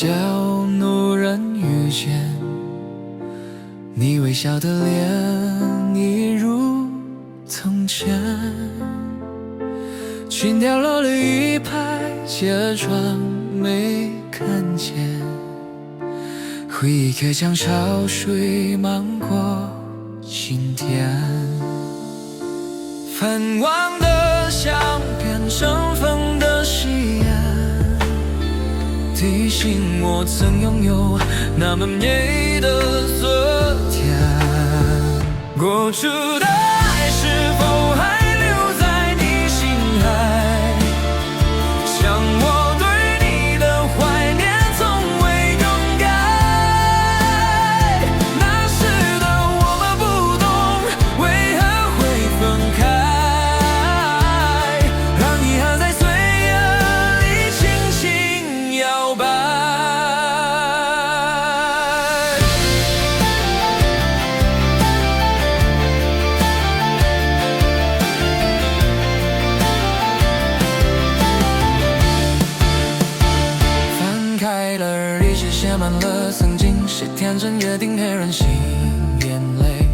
角路人遇见，你微笑的脸一如从前。心跳落了一拍，揭穿没看见，回忆却像潮水漫过心田。泛黄的相片，尘封的誓言，提醒我曾拥有那么美的昨天。过去的爱是否还留在你心海？像我对你的怀念从未更改。那时的我们不懂为何会分开，让遗憾在岁月里轻轻摇摆。写满了曾经是天真约定，黑人心眼泪。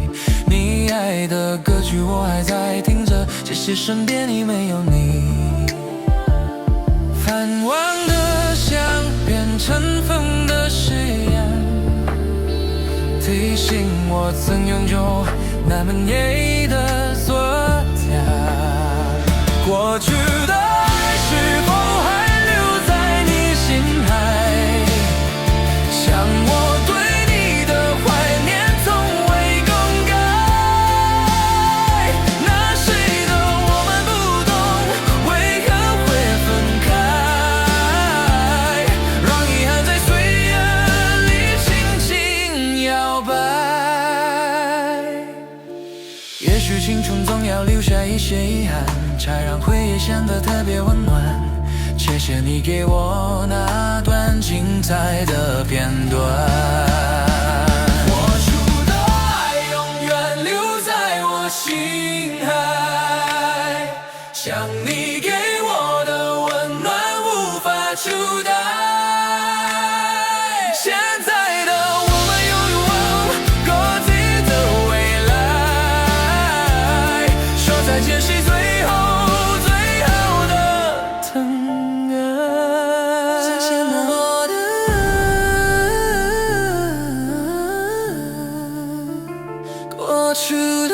你爱的歌曲我还在听着，只是身边已没有你。泛黄的相片，尘封的誓言，提醒我曾拥有那么美的昨天。过去的爱是否还留在你心海？像我对你的怀念从未更改。那时的我们不懂为何会分开，让遗憾在岁月里轻轻摇摆。也许青春总要留下一些遗憾，才让回忆显得特别温暖。谢谢你给我那段精彩的片段。我出的爱永远留在我心海，像你给我的温暖无法取代。现在的我们拥有各自的未来，说再见是最后的疼爱。谢谢我的过去的